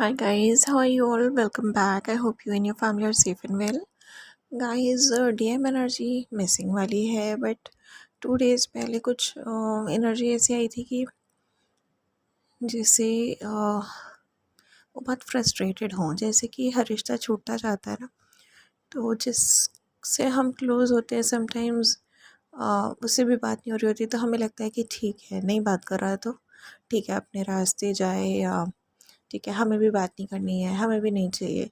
Hi guys, how are you all? Welcome back. I hope you and your family are safe and well. Guys, DM energy missing वाली है but 2 days पहले कुछ energy ऐसी आई थी कि जिससे वो बहुत फ्रस्ट्रेटेड हों, जैसे कि हर रिश्ता छूटता जाता है ना, तो जिससे हम क्लोज़ होते हैं समटाइम्स उससे भी बात नहीं हो रही होती, तो हमें लगता है कि ठीक है, नहीं बात कर रहा है तो ठीक है, अपने रास्ते जाए, या ठीक है हमें भी बात नहीं करनी है, हमें भी नहीं चाहिए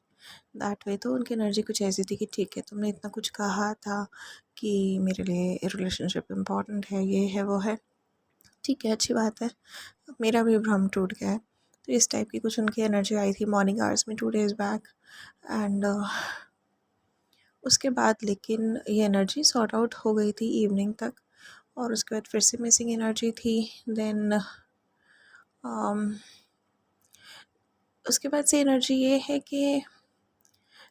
दैट वे। तो उनकी एनर्जी कुछ ऐसी थी कि ठीक है, तुमने इतना कुछ कहा था कि मेरे लिए रिलेशनशिप इम्पॉर्टेंट है, ये है वो है, ठीक है अच्छी बात है, मेरा भी भ्रम टूट गया है। तो इस टाइप की कुछ उनकी एनर्जी आई थी मॉर्निंग आवर्स में 2 days बैक। एंड उसके बाद लेकिन ये एनर्जी सॉर्ट आउट हो गई थी इवनिंग तक, और उसके बाद फिर से मिसिंग एनर्जी थी। देन उसके बाद से एनर्जी ये है कि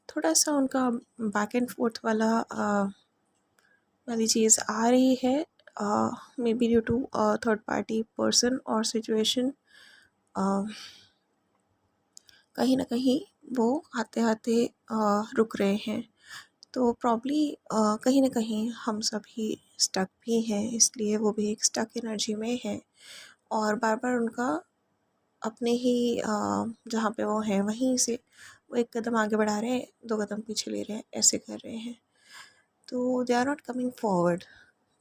थोड़ा सा उनका बैक एंड फोर्थ वाली चीज़ आ रही है, may be due to third party person और सिचुएशन। कहीं ना कहीं वो आते आते रुक रहे हैं, तो प्रॉब्ली कहीं ना कहीं हम सभी स्टक भी हैं, इसलिए वो भी एक स्टक एनर्जी में है, और बार बार उनका अपने ही जहाँ पे वो हैं वहीं से वो एक कदम आगे बढ़ा रहे हैं, 2 कदम पीछे ले रहे हैं, ऐसे कर रहे हैं, तो they are not coming forward.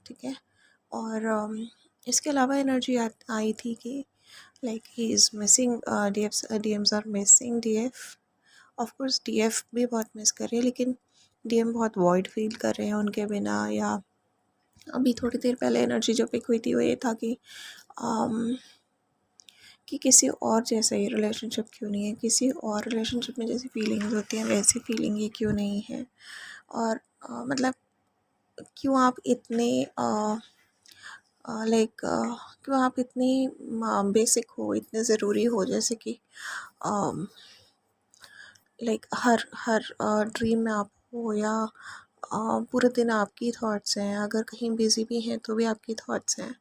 ठीक है। और इसके अलावा एनर्जी आई थी कि like he is missing DMs are missing DF. Of course DF भी बहुत मिस कर रही है, लेकिन डीएम बहुत वॉइड फील कर रहे हैं उनके बिना। या अभी थोड़ी देर पहले एनर्जी जो पिक हुई थी वो ये था um, कि किसी और जैसा ये रिलेशनशिप क्यों नहीं है, किसी और रिलेशनशिप में जैसी फीलिंग्स होती हैं वैसी फीलिंग ये क्यों नहीं है, और मतलब क्यों आप इतने लाइक क्यों आप इतनी बेसिक हो, इतने ज़रूरी हो, जैसे कि लाइक हर हर ड्रीम में आप हो, या पूरे दिन आपकी थॉट्स हैं, अगर कहीं बिज़ी भी हैं तो भी आपकी थॉट्स हैं,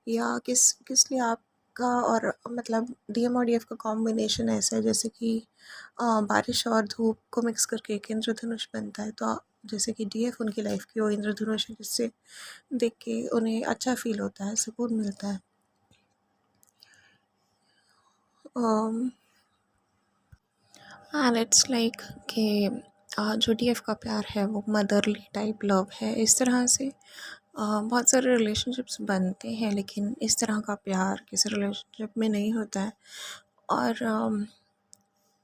या किस किस लिए आपका, और मतलब डीएम और डीएफ का कॉम्बिनेशन ऐसा है जैसे कि बारिश और धूप को मिक्स करके एक इंद्रधनुष बनता है। तो जैसे कि डीएफ उनकी लाइफ की वो इंद्रधनुष है, जिससे देख के उन्हें अच्छा फील होता है, सुकून मिलता है। एंड इट्स लाइक कि जो डीएफ का प्यार है वो मदरली टाइप लव है। इस तरह से बहुत सारे रिलेशनशिप्स बनते हैं, लेकिन इस तरह का प्यार किसी रिलेशनशिप में नहीं होता है। और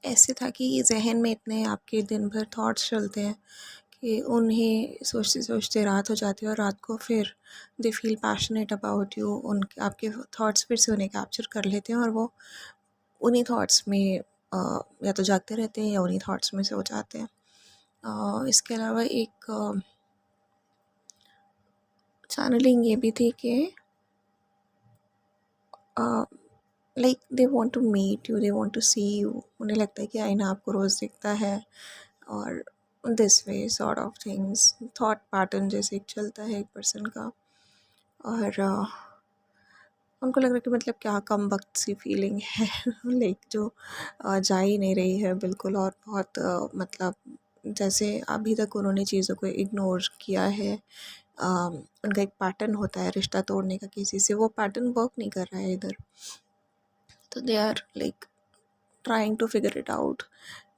ऐसे था कि जहन में इतने आपके दिन भर थॉट्स चलते हैं कि उन्हें सोचते सोचते रात हो जाती है, और रात को फिर they feel passionate about you, उनके आपके थॉट्स फिर से उन्हें कैप्चर कर लेते हैं, और वो उन्हीं थॉट्स में या तो जागते रहते हैं या उन्हीं थॉट्स में सो जाते हैं। इसके अलावा एक चैनलिंग ये भी थी कि like they want to meet you, they want to see you, उन्हें लगता है कि आईना आपको रोज़ दिखता है, और this way sort of things thought pattern जैसे एक चलता है एक पर्सन का। और उनको लग रहा है कि मतलब क्या कम वक्त सी फीलिंग है लाइक जो जा ही नहीं रही है बिल्कुल, और बहुत मतलब जैसे अभी तक उन्होंने चीज़ों को इग्नोर किया है। उनका एक पैटर्न होता है रिश्ता तोड़ने का किसी से, वो पैटर्न वर्क नहीं कर रहा है इधर, तो they are like trying to figure it out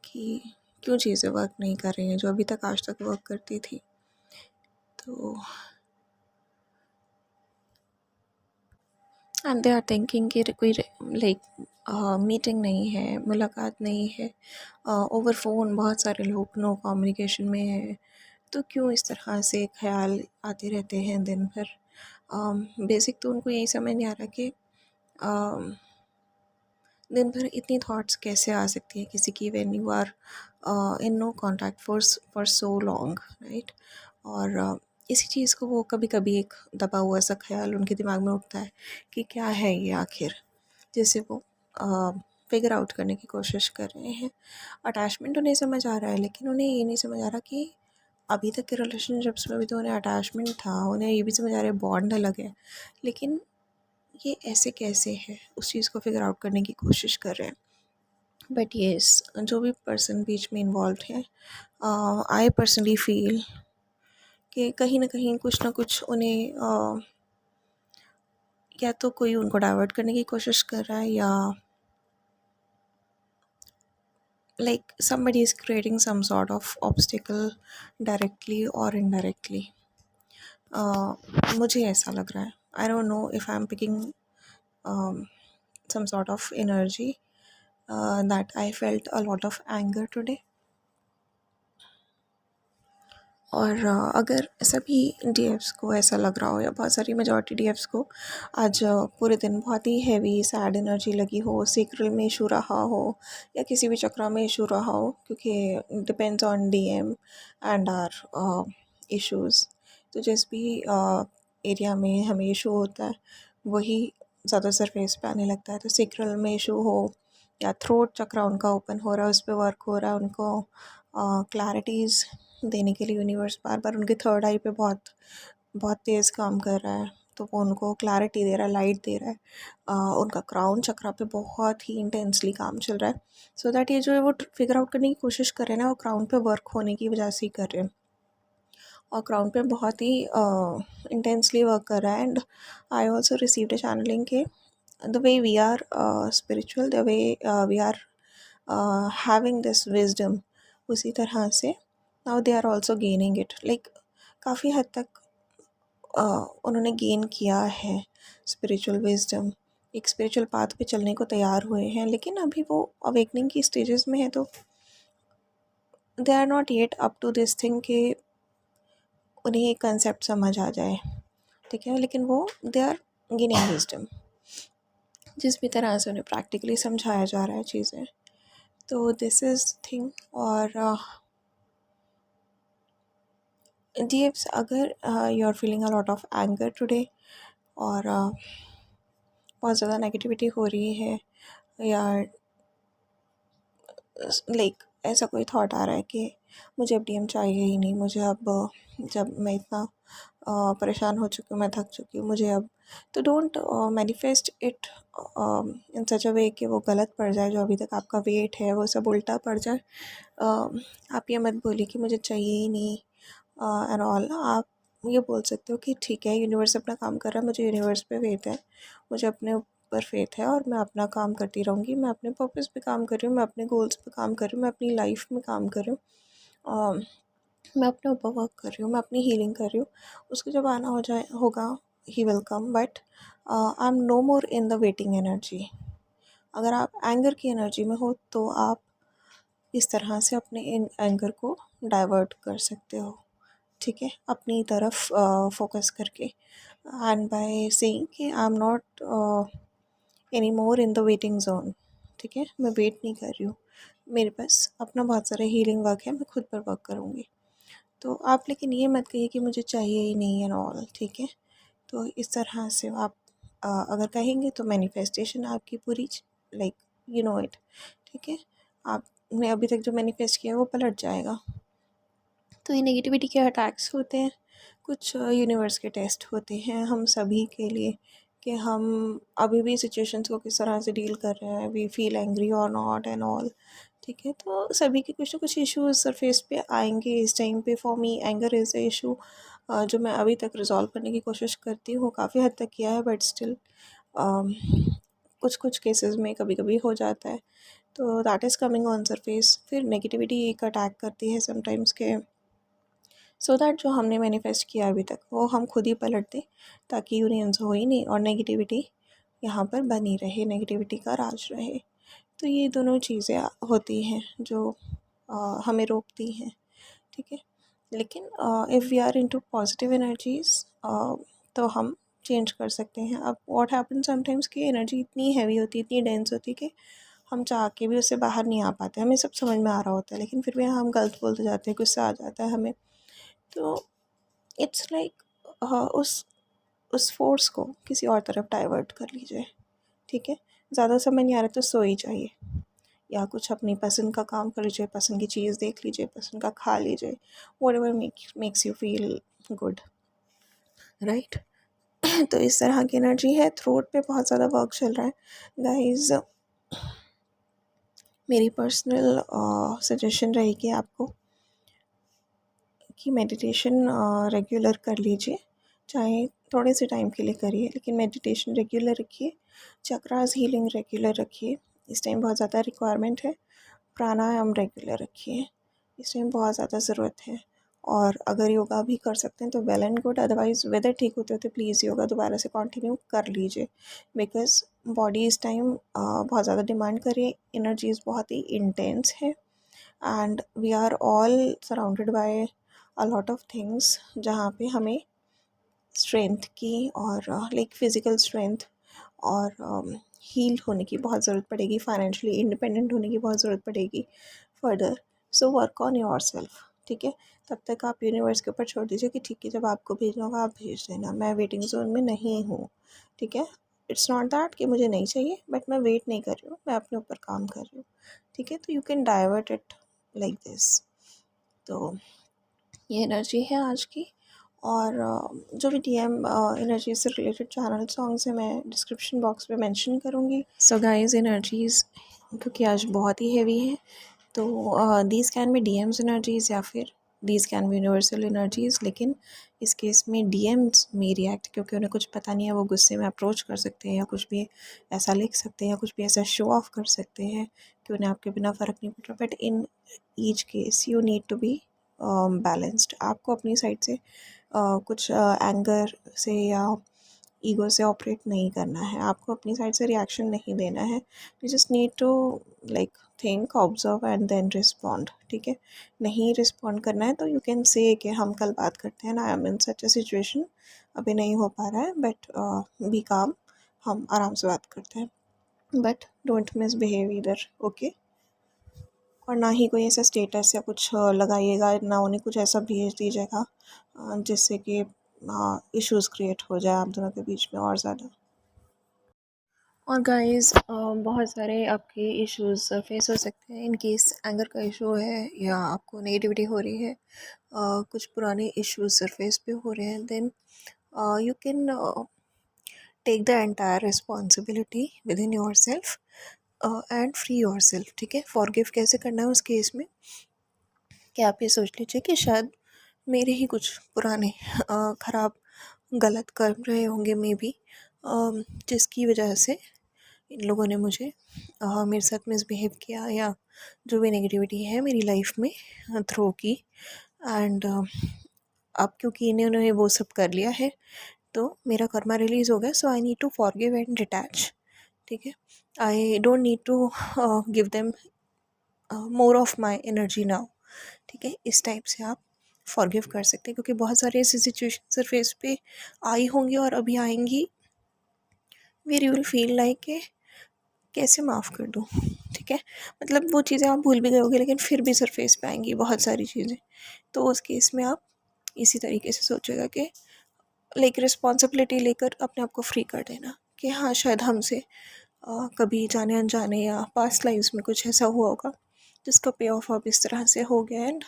कि क्यों चीज़ें वर्क नहीं कर रही हैं जो अभी तक आज तक वर्क करती थी। तो एंड दे आर थिंकिंग कि कोई लाइक मीटिंग नहीं है, मुलाकात नहीं है, ओवर फ़ोन बहुत सारे लोग नो कम्युनिकेशन में है, तो क्यों इस तरह से ख्याल आते रहते हैं दिन भर। बेसिक तो उनको यही समझ नहीं आ रहा कि दिन भर इतनी थॉट्स कैसे आ सकती है किसी की when you are in no contact for so long, right. और इसी चीज़ को वो कभी कभी एक दबा हुआ सा ख्याल उनके दिमाग में उठता है कि क्या है ये आखिर, जैसे वो फिगर आउट करने की कोशिश कर रहे हैं। अटैचमेंट उन्हें समझ आ रहा है, लेकिन उन्हें ये नहीं समझ आ रहा कि अभी तक के रिलेशनशिप्स में भी तो उन्हें अटैचमेंट था, उन्हें ये भी समझ आ रहा है बॉन्ड अलग है, लेकिन ये ऐसे कैसे है उस चीज़ को फिगर आउट करने की कोशिश कर रहे हैं। बट येस, जो भी पर्सन बीच में इन्वॉल्व है, आई पर्सनली फील कि कहीं ना कहीं कुछ ना कुछ उन्हें या तो कोई उनको डाइवर्ट करने की कोशिश कर रहा है, या like somebody is creating some sort of obstacle directly or indirectly. मुझे ऐसा लग रहा है. I don't know if I'm picking um, some sort of energy, that I felt a lot of anger today. और अगर सभी डीएफ्स को ऐसा लग रहा हो, या बहुत सारी मेजॉरिटी डीएफ्स को आज पूरे दिन बहुत ही हैवी सैड एनर्जी लगी हो, सेक्रल में इशू रहा हो, या किसी भी चक्रा में इशू रहा हो, क्योंकि depends on DM and our issues. तो जिस भी एरिया में हमें इशू होता है वही ज़्यादा सरफेस पे आने लगता है. तो सेक्रल में इशू हो, या थ्रोट चक्रा उनका ओपन हो रहा है, उस पर वर्क हो रहा है, उनको क्लैरिटीज़ देने के लिए यूनिवर्स बार बार उनके थर्ड आई पे बहुत बहुत तेज़ काम कर रहा है. तो वो उनको क्लैरिटी दे रहा है, लाइट दे रहा है. उनका क्राउन चक्रा पे बहुत ही इंटेंसली काम चल रहा है, सो दैट ये जो है वो फिगर आउट करने की कोशिश कर रहे हैं ना, वो क्राउन पे वर्क होने की वजह से ही कर रहे हैं. और क्राउन पे बहुत ही इंटेंसली वर्क कर रहा है. And I also received a channeling के the way we are spiritual, the way we are having this wisdom, उसी तरह से now they are also gaining it. Like काफ़ी हद तक उन्होंने गेन किया है स्पिरिचुअल विजडम, एक स्पिरिचुअल पाथ पे चलने को तैयार हुए हैं, लेकिन अभी वो अवेकनिंग की स्टेजेस में है. तो they are not yet up to this thing कि उन्हें एक कंसेप्ट समझ आ जाए, ठीक है. लेकिन वो दे आर गेनिंग विजडम, जिस भी तरह से उन्हें प्रैक्टिकली समझाया जा रहा है चीज़ें. तो दिस इज़ थिंग. और डीएफ्स, अगर you are feeling a lot of anger today, और बहुत ज़्यादा नेगेटिविटी हो रही है, या लाइक ऐसा कोई थॉट आ रहा है कि मुझे अब डीएम चाहिए ही नहीं, मुझे अब जब मैं इतना परेशान हो चुकी हूँ, मैं थक चुकी हूँ, मुझे अब. तो डोंट मैनिफेस्ट इट इन सच अ वे कि वो गलत पड़ जाए, जो अभी तक आपका वेट है वो सब उल्टा पड़ जाए. आप ये मत बोलिए कि मुझे चाहिए ही नहीं एंड ऑल. आप ये बोल सकते हो कि ठीक है, यूनिवर्स अपना काम कर रहा है, मुझे यूनिवर्स पे फेथ है, मुझे अपने ऊपर फेथ है, और मैं अपना काम करती रहूँगी. मैं अपने पर्पस पे काम कर रही हूँ, मैं अपने गोल्स पे काम कर रही हूँ, मैं अपनी लाइफ में काम कर रही हूँ, मैं अपने ऊपर वर्क कर रही हूँ, मैं अपनी हीलिंग कर रही हूँ. उसको जब आना हो जाए होगा, he will come. But I am no more in the waiting energy. अगर आप एंगर की एनर्जी में हो तो आप इस तरह से अपने इन एंगर को डाइवर्ट कर सकते हो, ठीक है, अपनी तरफ फोकस करके. एंड बाय सेइंग कि I am not any more in the waiting zone, ठीक है, मैं वेट नहीं कर रही हूँ, मेरे पास अपना बहुत सारा हीलिंग वर्क है, मैं खुद पर वर्क करूँगी. तो आप लेकिन ये मत कहिए कि मुझे चाहिए ही नहीं एंड ऑल, ठीक है. तो इस तरह से आप अगर कहेंगे तो मैनिफेस्टेशन आपकी पूरी, लाइक यू नो इट, ठीक है, आपने अभी तक जो मैनिफेस्ट किया है वो पलट जाएगा. तो ये नेगेटिविटी के अटैक्स होते हैं, कुछ यूनिवर्स के टेस्ट होते हैं हम सभी के लिए, कि हम अभी भी सिचुएशंस को किस तरह से डील कर रहे हैं, वी फील एंग्री और नॉट एंड ऑल, ठीक है. तो सभी के कुछ ना कुछ इश्यूज सरफेस पे आएंगे इस टाइम पे. For me anger is a issue जो मैं अभी तक रिजॉल्व करने की कोशिश करती हूँ, काफ़ी हद तक किया है, बट स्टिल कुछ कुछ केसेस में कभी कभी हो जाता है. तो that is coming on surface. फिर नेगेटिविटी एक अटैक करती है समटाइम्स के, सो दैट जो हमने मैनिफेस्ट किया अभी तक वो हम खुद ही पलट दें, ताकि यूनियंस हो ही नहीं और नेगेटिविटी यहाँ पर बनी रहे, नेगेटिविटी का राज रहे. तो ये दोनों चीज़ें होती हैं जो हमें रोकती हैं, ठीक है. लेकिन if we are into positive energies, तो हम चेंज कर सकते हैं. अब व्हाट हैपन समटाइम्स की एनर्जी इतनी हैवी होती है, इतनी डेंस होती है कि हम चाह के भी उससे बाहर नहीं आ पाते. हमें सब समझ में आ रहा होता है, लेकिन फिर भी हम गलत बोलते जाते हैं, गुस्सा आ जाता है हमें. तो इट्स लाइक उस फोर्स को किसी और तरफ डाइवर्ट कर लीजिए, ठीक है. ज़्यादा समझ नहीं आ रहा तो सो ही चाहिए, या कुछ अपनी पसंद का काम कर लीजिए, पसंद की चीज़ देख लीजिए, पसंद का खा लीजिए, whatever makes you feel good, right. तो इस तरह की एनर्जी है. थ्रोट पे बहुत ज़्यादा वर्क चल रहा है गाइज. मेरी पर्सनल सजेशन रहेगी आपको कि मेडिटेशन रेगुलर कर लीजिए, चाहे थोड़े से टाइम के लिए करिए, लेकिन मेडिटेशन रेगुलर रखिए। चक्रास हीलिंग रेगुलर रखिए, इस टाइम बहुत ज़्यादा रिक्वायरमेंट है। प्राणायाम रेगुलर रखिए, इस टाइम बहुत ज़्यादा ज़रूरत है। और अगर योगा भी कर सकते हैं तो well and good, otherwise whether ठीक होते होते प्लीज़ योगा दोबारा से कंटिन्यू कर लीजिए, बिकॉज़ बॉडी इस टाइम बहुत ज़्यादा डिमांड कर रही है, एनर्जीज़ बहुत ही इंटेंस है and we are all surrounded by a lot of things, जहाँ पे हमें स्ट्रेंथ की और लाइक फिज़िकल स्ट्रेंथ और हील होने की बहुत ज़रूरत पड़ेगी, फाइनेंशियली इंडिपेंडेंट होने की बहुत ज़रूरत पड़ेगी further. So work on your self, ठीक है। तब तक आप यूनिवर्स के ऊपर छोड़ दीजिए कि ठीक है, जब आपको भेजना होगा आप भेज देना, मैं वेटिंग जोन में नहीं हूँ, ठीक है। इट्स नॉट दैट कि मुझे नहीं चाहिए, बट मैं वेट नहीं कर रही हूँ, मैं अपने ऊपर काम कर रही हूँ, ठीक है। तो you can divert it like this. तो ये एनर्जी है आज की। और जो भी डीएम एनर्जी से रिलेटेड चैनल सॉन्ग्स हैं मैं डिस्क्रिप्शन बॉक्स में मेंशन करूँगी। सो गाइस, एनर्जीज़ क्योंकि आज बहुत ही हैवी है, तो these can be DMs energies या फिर these can be universal energies, लेकिन इस केस में डीएम्स में रिएक्ट, क्योंकि उन्हें कुछ पता नहीं है, वो गुस्से में अप्रोच कर सकते हैं या कुछ भी ऐसा लिख सकते हैं या कुछ भी ऐसा शो ऑफ कर सकते हैं कि उन्हें आपके बिना फ़र्क नहीं पड़ रहा। But in each case you need to be balanced. आपको अपनी साइड से कुछ एंगर से या ईगो से ऑपरेट नहीं करना है, आपको अपनी साइड से रिएक्शन नहीं देना है। You just need to like think, observe and then respond, ठीक है। नहीं रिस्पॉन्ड करना है तो यू कैन से कि हम कल बात करते हैं ना, I am in such a situation, अभी नहीं हो पा रहा है, बट बी काम, हम आराम से बात करते हैं, but don't misbehave either, okay. और ना ही कोई ऐसा स्टेटस या कुछ लगाइएगा, ना उन्हें कुछ ऐसा भेज दीजिएगा जिससे कि इश्यूज़ क्रिएट हो जाए आप दोनों के बीच में और ज़्यादा। और गाइस, बहुत सारे आपके इश्यूज़ फेस हो सकते हैं इन केस एंगर का इशू है या आपको नेगेटिविटी हो रही है, कुछ पुराने इश्यूज सरफेस पे हो रहे हैं, then you can take the entire responsibility within yourself and free yourself, ठीक है। फॉरगिव कैसे करना है उस केस में कि आप ये सोच लीजिए कि शायद मेरे ही कुछ पुराने ख़राब गलत कर्म रहे होंगे मे बी, जिसकी वजह से इन लोगों ने मुझे मेरे साथ मिसबिहेव किया या जो भी नेगेटिविटी है मेरी लाइफ में थ्रो की। एंड अब क्योंकि इन्होंने वो सब कर लिया है तो मेरा कर्मा रिलीज़ हो गया, so I need to forgive and detach, ठीक है। I don't need to give them more of my energy now, ठीक है। इस टाइप से आप फॉरगिव कर सकते हैं, क्योंकि बहुत सारी ऐसी सिचुएशन सरफेस पे आई होंगी और अभी आएंगी where you will feel like के कैसे माफ़ कर दूँ, ठीक है। मतलब वो चीज़ें आप भूल भी गए होगे लेकिन फिर भी सरफेस पे आएंगी बहुत सारी चीज़ें, तो उस केस में आप इसी तरीके से सोचेगा कि लाइक रिस्पॉन्सिबिलिटी लेकर अपने आप को फ्री कर देना कि हाँ, शायद हमसे कभी जाने अनजाने या पास्ट लाइफ्स में कुछ ऐसा हुआ होगा जिसका पे ऑफ अब इस तरह से हो गया, एंड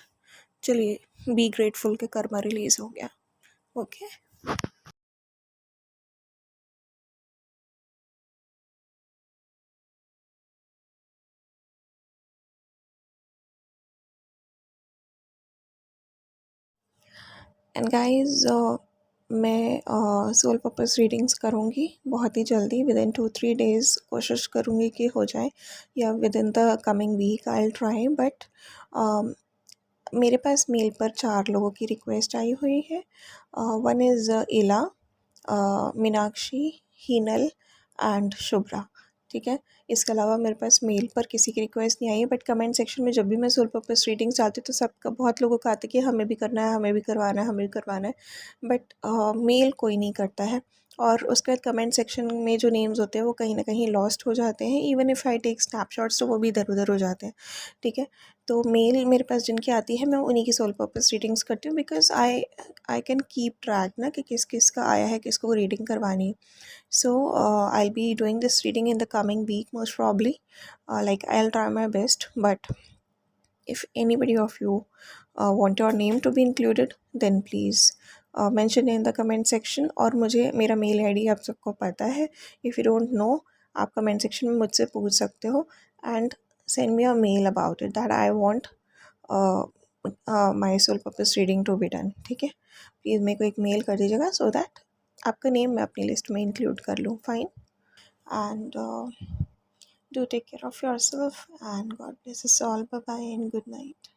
चलिए बी ग्रेटफुल के कर्मा रिलीज़ हो गया, ओके। एंड गाइज, मैं सोल पर्पस रीडिंग्स करूँगी बहुत ही जल्दी, विद इन 2-3 डेज़ कोशिश करूँगी कि हो जाए, या within the coming week I will try. But मेरे पास मेल पर 4 लोगों की रिक्वेस्ट आई हुई है। वन इज़ इला, मीनाक्षी, हीनल एंड शुभ्रा, ठीक है। इसके अलावा मेरे पास मेल पर किसी की रिक्वेस्ट नहीं आई है, बट कमेंट सेक्शन में जब भी मैं सोल पर्पस रीडिंग्स डालती हूँ तो सबका बहुत लोगों का आता है कि हमें भी करना है, हमें भी करवाना है, हमें भी करवाना है, बट मेल कोई नहीं करता है। और उसके बाद कमेंट सेक्शन में जो नेम्स होते हैं वो कहीं ना कहीं लॉस्ट हो जाते हैं, even if I take snapshots तो वो भी इधर उधर हो जाते हैं, ठीक है। तो मेल मेरे पास जिनकी आती है मैं उन्हीं की सोल पर्पस रीडिंग्स करती हूँ, because I can keep track ना कि किस किस का आया है, किसको रीडिंग करवानी है। So I'll be doing this reading in the coming week most probably. Like I'll try my best, but if anybody of you want your name to be included, then please mention in the comment section. और मुझे मेरा mail ID आप सबको पता है, if you don't know आप comment section में मुझसे पूछ सकते हो। And send me a mail about it that I want my soul purpose reading to be done, ठीक है। प्लीज़ मेरे को एक मेल कर दीजिएगा सो दैट आपका नेम मैं अपनी लिस्ट में इंक्लूड कर लूँ। Fine, and do take care of yourself and God bless us all. Bye bye and good night.